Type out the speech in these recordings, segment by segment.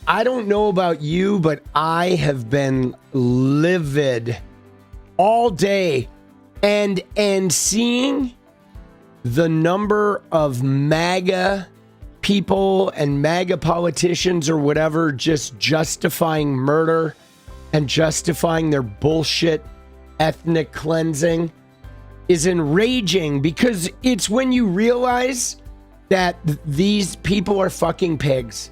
I don't know about you, but I have been livid all day and seeing the number of MAGA people and MAGA politicians or whatever just justifying murder and justifying their bullshit ethnic cleansing is enraging, because it's when you realize that these people are fucking pigs.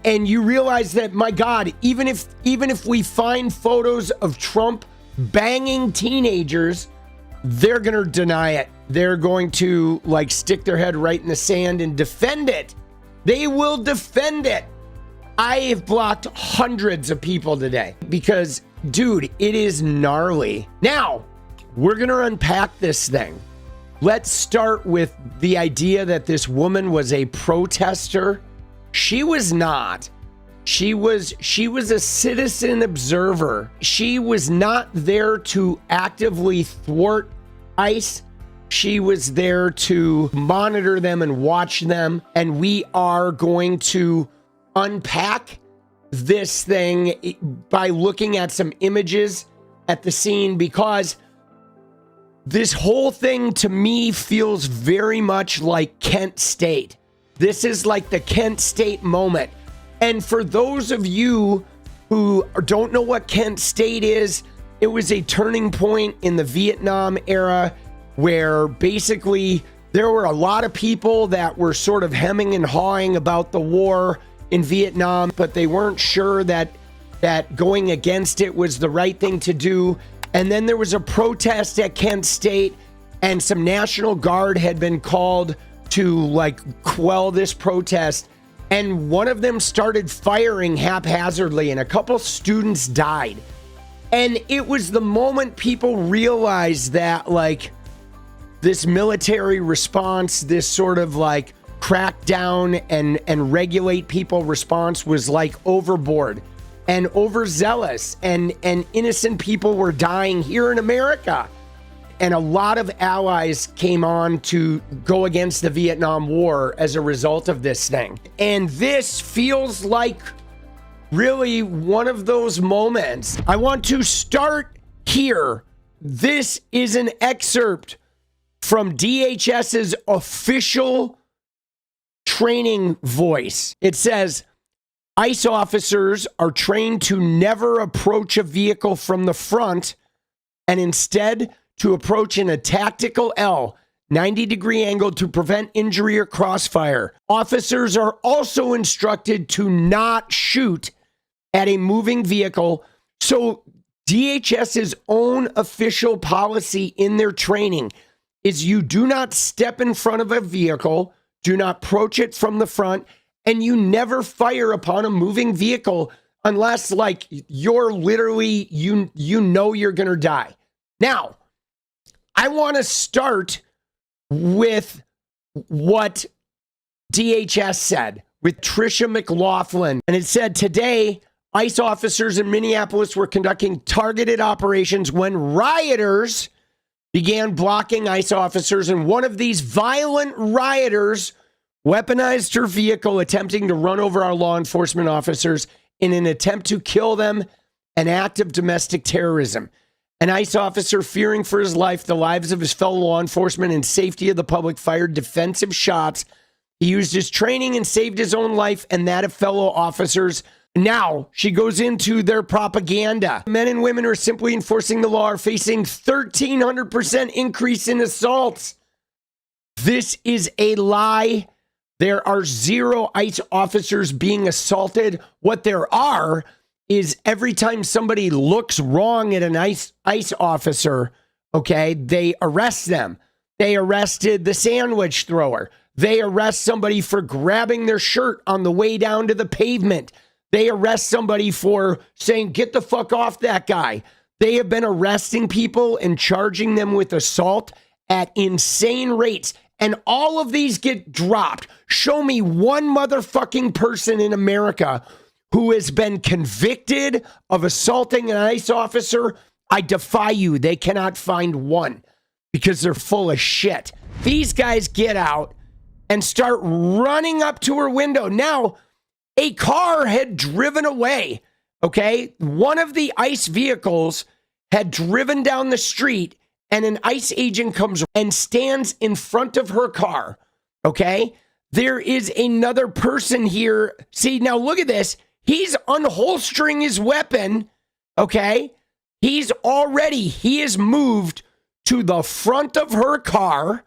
And you realize that, my God, even if we find photos of Trump banging teenagers, they're going to deny it. They're going to like stick their head right in the sand and defend it. They will defend it. I have blocked hundreds of people today because, dude, it is gnarly. Now, we're going to unpack this thing. Let's start with the idea that this woman was a protester. She was not. She was a citizen observer. She was not there to actively thwart ICE. She was there to monitor them and watch them. And we are going to unpack this thing by looking at some images at the scene, because this whole thing to me feels very much like Kent State. This is like the Kent State moment. And for those of you who don't know what Kent State is, it was a turning point in the Vietnam era where basically there were a lot of people that were sort of hemming and hawing about the war in Vietnam, but they weren't sure that going against it was the right thing to do. And then there was a protest at Kent State, and some National Guard had been called to like quell this protest. And one of them started firing haphazardly, and a couple students died. And it was the moment people realized that like this military response, this sort of like crackdown and regulate people response was like overboard and overzealous, and innocent people were dying here in America. And a lot of allies came on to go against the Vietnam War as a result of this thing. And this feels like really one of those moments. I want to start here. This is an excerpt from DHS's official training voice. It says, ICE officers are trained to never approach a vehicle from the front and instead to approach in a tactical L, 90-degree angle to prevent injury or crossfire. Officers are also instructed to not shoot at a moving vehicle. So DHS's own official policy in their training is you do not step in front of a vehicle, do not approach it from the front, and you never fire upon a moving vehicle unless like you're literally, you know you're going to die. Now, I want to start with what DHS said with 𝗙cie 𝗵𝗡. And it said, today, ICE officers in Minneapolis were conducting targeted operations when rioters began blocking ICE officers. And one of these violent rioters weaponized her vehicle, attempting to run over our law enforcement officers in an attempt to kill them, an act of domestic terrorism. An ICE officer, fearing for his life, the lives of his fellow law enforcement, and safety of the public, fired defensive shots. He used his training and saved his own life and that of fellow officers. Now she goes into their propaganda. Men and women who are simply enforcing the law are facing 1,300% increase in assaults. This is a lie. There are zero ICE officers being assaulted. What there are is every time somebody looks wrong at an ICE officer, okay, they arrest them. They arrested the sandwich thrower. They arrest somebody for grabbing their shirt on the way down to the pavement. They arrest somebody for saying, get the fuck off that guy. They have been arresting people and charging them with assault at insane rates. And all of these get dropped. Show me one motherfucking person in America who has been convicted of assaulting an ICE officer. I defy you. They cannot find one because they're full of shit. These guys get out and start running up to her window. Now, a car had driven away. Okay. One of the ICE vehicles had driven down the street, and an ICE agent comes and stands in front of her car. Okay. There is another person here. See, now look at this. He's unholstering his weapon. Okay. He has moved to the front of her car,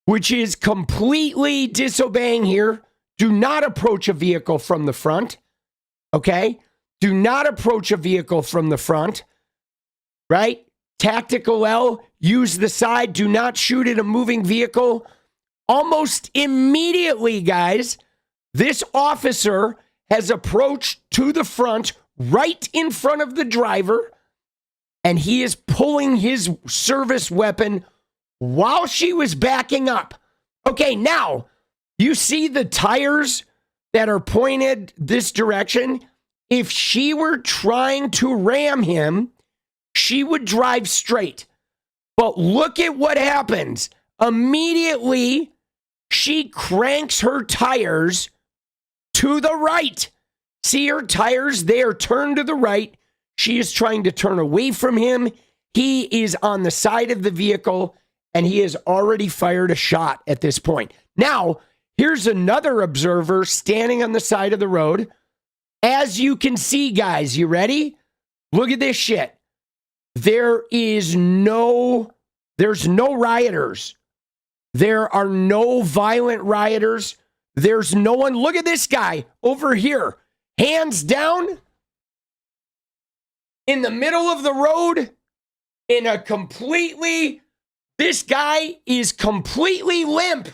which is completely disobeying here. Do not approach a vehicle from the front. Okay. Do not approach a vehicle from the front. Right? Tactical L, use the side. Do not shoot at a moving vehicle. Almost immediately, guys, this officer has approached to the front, right in front of the driver, and he is pulling his service weapon while she was backing up. Okay, now, you see the tires that are pointed this direction? If she were trying to ram him, she would drive straight. But look at what happens. Immediately, she cranks her tires to the right. See her tires? They are turned to the right. She is trying to turn away from him. He is on the side of the vehicle, and he has already fired a shot at this point. Now, here's another observer standing on the side of the road. As you can see, guys, you ready? Look at this shit. There's no rioters. There are no violent rioters. There's no one. Look at this guy over here. Hands down in the middle of the road this guy is completely limp.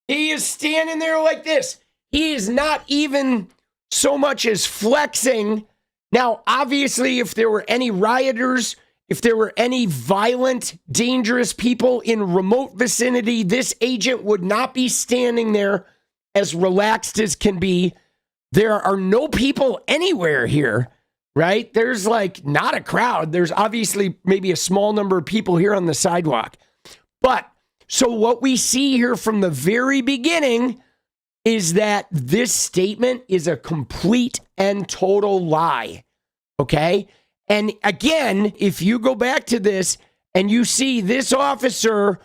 He is standing there like this. He is not even so much as flexing. Now, obviously, if there were any rioters, if there were any violent, dangerous people in remote vicinity, this agent would not be standing there as relaxed as can be. There are no people anywhere here, right? There's like not a crowd. There's obviously maybe a small number of people here on the sidewalk. But so what we see here from the very beginning is that this statement is a complete and total lie. Okay? And again, if you go back to this and you see this officer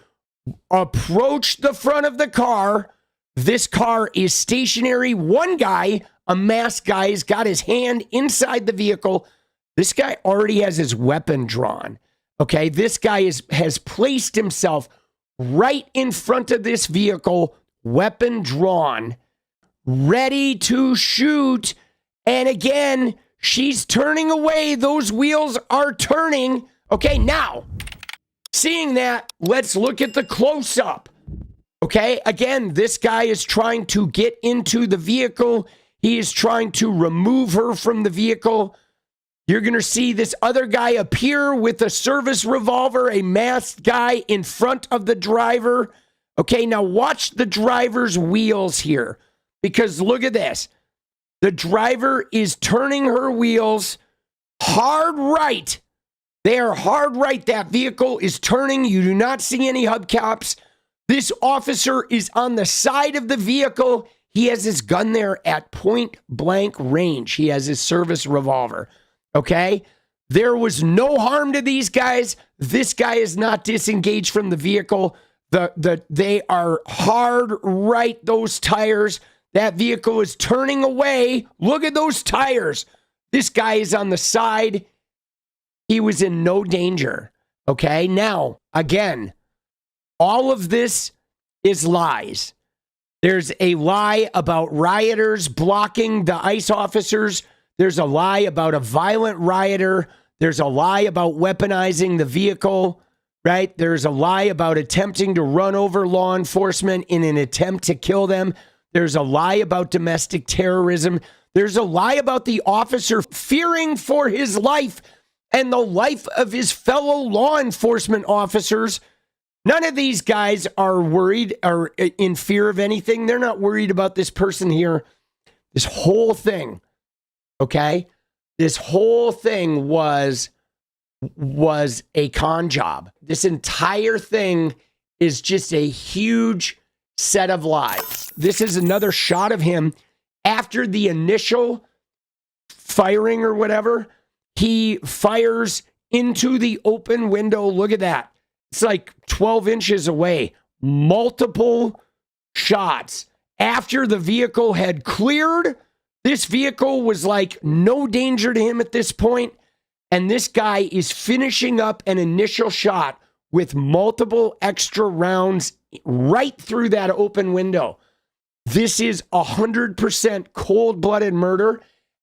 approach the front of the car, this car is stationary. One guy, a masked guy, has got his hand inside the vehicle. This guy already has his weapon drawn. Okay? This guy has placed himself right in front of this vehicle, weapon drawn, ready to shoot. And again, she's turning away. Those wheels are turning. Okay, now, seeing that, let's look at the close-up. Okay, again, this guy is trying to get into the vehicle. He is trying to remove her from the vehicle. You're going to see this other guy appear with a service revolver, a masked guy in front of the driver. Okay, now watch the driver's wheels here, because look at this. The driver is turning her wheels hard right. They are hard right. That vehicle is turning. You do not see any hubcaps. This officer is on the side of the vehicle. He has his gun there at point blank range. He has his service revolver. Okay? There was no harm to these guys. This guy is not disengaged from the vehicle. They are hard right, those tires. That vehicle is turning away. Look at those tires. This guy is on the side. He was in no danger. Okay? Now, again, all of this is lies. There's a lie about rioters blocking the ICE officers. There's a lie about a violent rioter. There's a lie about weaponizing the vehicle, right? There's a lie about attempting to run over law enforcement in an attempt to kill them. There's a lie about domestic terrorism. There's a lie about the officer fearing for his life and the life of his fellow law enforcement officers. None of these guys are worried or in fear of anything. They're not worried about this person here. This whole thing, okay? This whole thing was a con job. This entire thing is just a huge set of lies. This is another shot of him after the initial firing or whatever, he fires into the open window. Look at that. It's like 12 inches away. Multiple shots. After the vehicle had cleared, this vehicle was like no danger to him at this point. And this guy is finishing up an initial shot with multiple extra rounds right through that open window. This is 100% cold-blooded murder.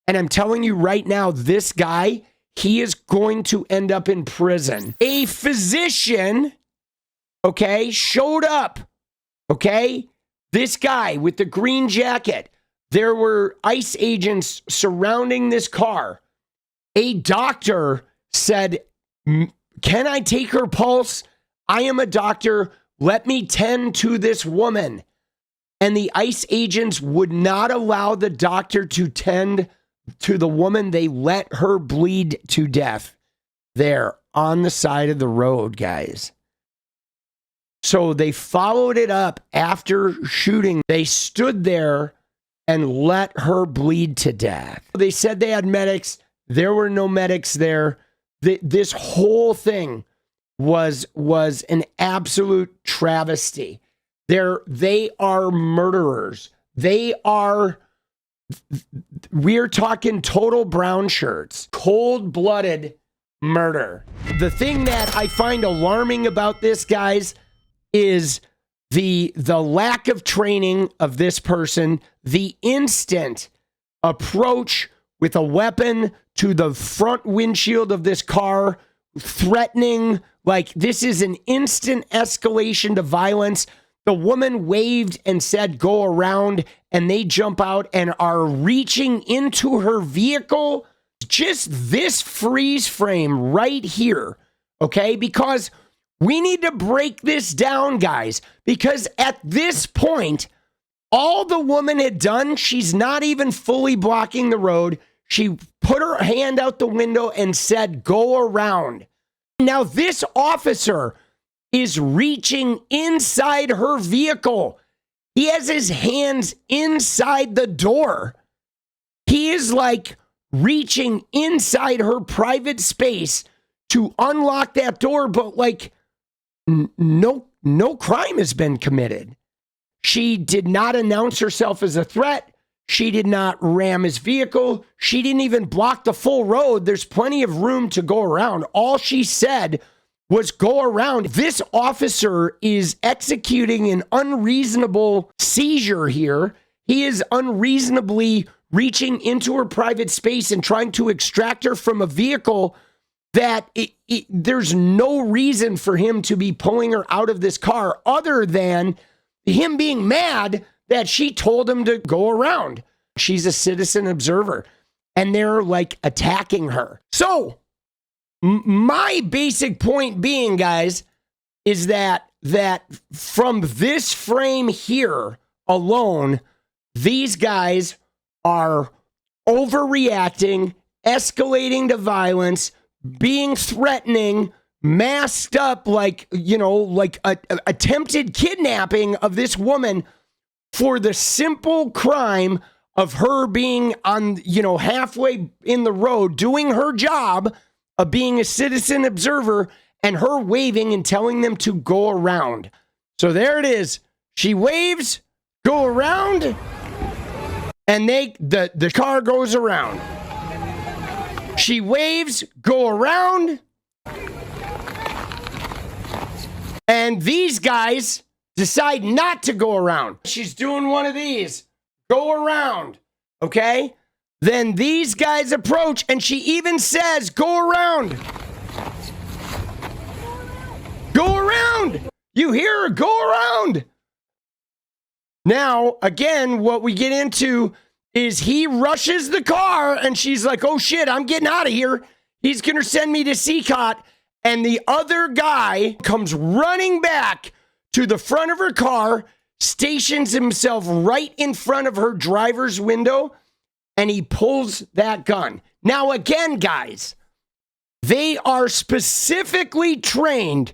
And I'm telling you right now, this guy, he is going to end up in prison. A physician, okay, showed up, okay? This guy with the green jacket. There were ICE agents surrounding this car. A doctor said, "Can I take her pulse? I am a doctor. Let me tend to this woman." And the ICE agents would not allow the doctor to tend to the woman. They let her bleed to death there on the side of the road, guys. So they followed it up after shooting. They stood there and let her bleed to death. They said they had medics. There were no medics there. This whole thing was an absolute travesty. They are murderers. We're talking total brown shirts, cold-blooded murder. The thing that I find alarming about this, guys, is the lack of training of this person, the instant approach with a weapon to the front windshield of this car, threatening, like this is an instant escalation to violence. The woman waved and said, "Go around," and they jump out and are reaching into her vehicle. Just this freeze frame right here, okay? Because we need to break this down, guys, because at this point, all the woman had done, she's not even fully blocking the road. She put her hand out the window and said, "Go around." Now, this officer is reaching inside her vehicle. He has his hands inside the door. He is like reaching inside her private space to unlock that door, but like no crime has been committed. She did not announce herself as a threat. She did not ram his vehicle. She didn't even block the full road. There's plenty of room to go around. All she said was go around. This officer is executing an unreasonable seizure here. He is unreasonably reaching into her private space and trying to extract her from a vehicle that there's no reason for him to be pulling her out of this car other than him being mad that she told him to go around. She's a citizen observer, and they're like attacking her. So my basic point being, guys, is that from this frame here alone, these guys are overreacting, escalating to violence, being threatening, masked up like, like attempted kidnapping of this woman for the simple crime of her being on, halfway in the road, doing her job of being a citizen observer, and her waving and telling them to go around. So there it is. She waves, go around, and the car goes around. She waves, go around, and these guys decide not to go around. She's doing one of these. Go around. Okay? Then these guys approach, and she even says, go around. Go around. You hear her? Go around. Now, again, what we get into is he rushes the car, and she's like, oh shit, I'm getting out of here. He's going to send me to 𝗙COT. And the other guy comes running back to the front of her car, stations himself right in front of her driver's window, and he pulls that gun. Now, again, guys, they are specifically trained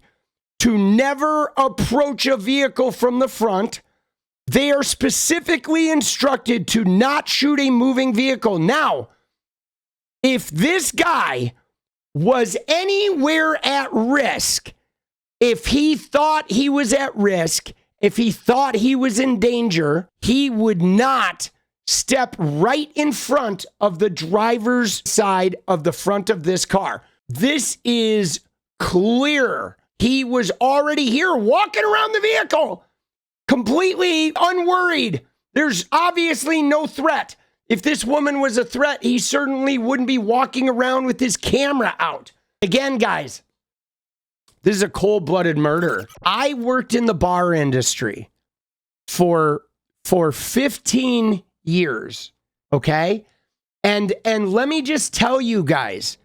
to never approach a vehicle from the front. They are specifically instructed to not shoot a moving vehicle. Now, if this guy was anywhere at risk, if he thought he was at risk, if he thought he was in danger, he would not step right in front of the driver's side of the front of this car. This is clear. He was already here walking around the vehicle, completely unworried. There's obviously no threat. If this woman was a threat, he certainly wouldn't be walking around with his camera out. Again, guys, this is a cold-blooded murder. I worked in the bar industry for 15 years, okay? And let me just tell you guys,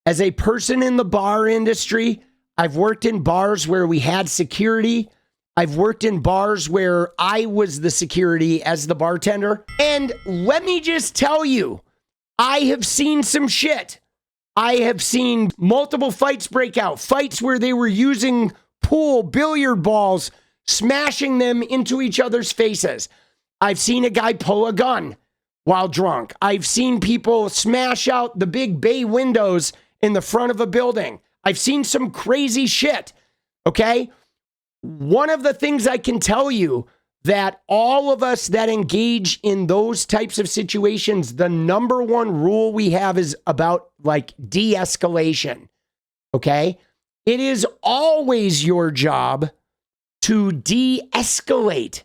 as a person in the bar industry, I've worked in bars where we had security. I've worked in bars where I was the security as the bartender. And let me just tell you, I have seen some shit. I have seen multiple fights break out. Fights where they were using pool billiard balls, smashing them into each other's faces. I've seen a guy pull a gun while drunk. I've seen people smash out the big bay windows in the front of a building. I've seen some crazy shit, okay? One of the things I can tell you that all of us that engage in those types of situations, the number one rule we have is about like de-escalation, okay? It is always your job to de-escalate.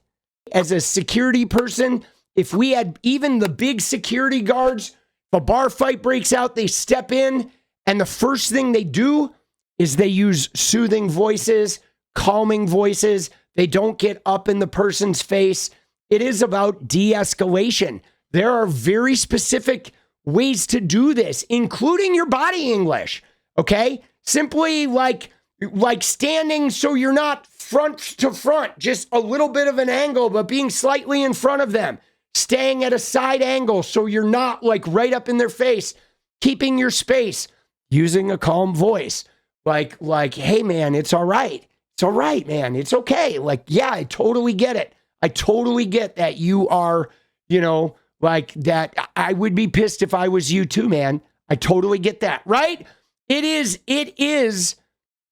As a security person, if we had even the big security guards, if a bar fight breaks out, they step in and the first thing they do is they use soothing voices, calming voices. They don't get up in the person's face. It is about de-escalation. There are very specific ways to do this, including your body English, okay? Simply like standing so you're not front to front, just a little bit of an angle, but being slightly in front of them. Staying at a side angle so you're not like right up in their face. Keeping your space. Using a calm voice. Like, hey man, it's all right. It's all right, man. It's okay. Like, yeah, I totally get it. I totally get that you are, you know, like that. I would be pissed if I was you too, man. I totally get that, right? It is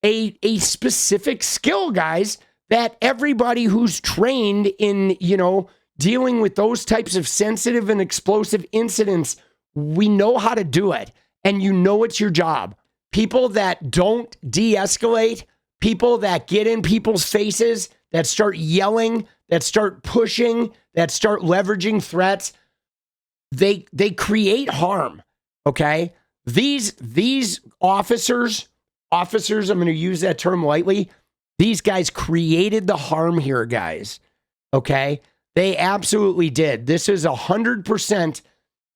a specific skill, guys, that everybody who's trained in, you know, dealing with those types of sensitive and explosive incidents, we know how to do it. And you know it's your job. People that don't de-escalate, people that get in people's faces, that start yelling, that start pushing, that start leveraging threats, they create harm, okay? These officers, I'm going to use that term lightly, these guys created the harm here, guys, okay? They absolutely did. This is 100%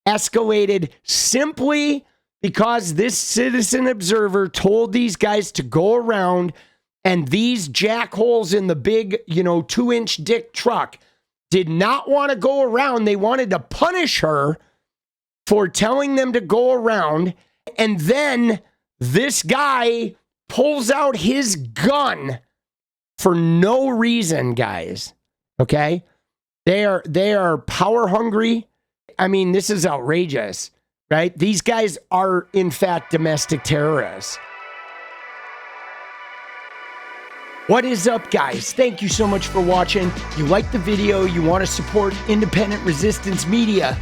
escalated simply because this citizen observer told these guys to go around, and these jackholes in the big, you know, 2-inch dick truck did not want to go around. They wanted to punish her for telling them to go around. And then this guy pulls out his gun for no reason, guys. Okay? They are power hungry. I mean, this is outrageous, right? These guys are, in fact, domestic terrorists. What is up, guys? Thank you so much for watching. You like the video, you want to support independent resistance media,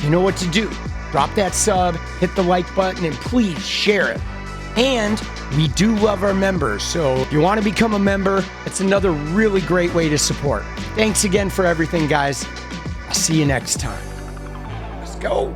you know what to do. Drop that sub, hit the like button, and please share it. And we do love our members, so if you want to become a member, it's another really great way to support. Thanks again for everything, guys. I'll see you next time. Let's go.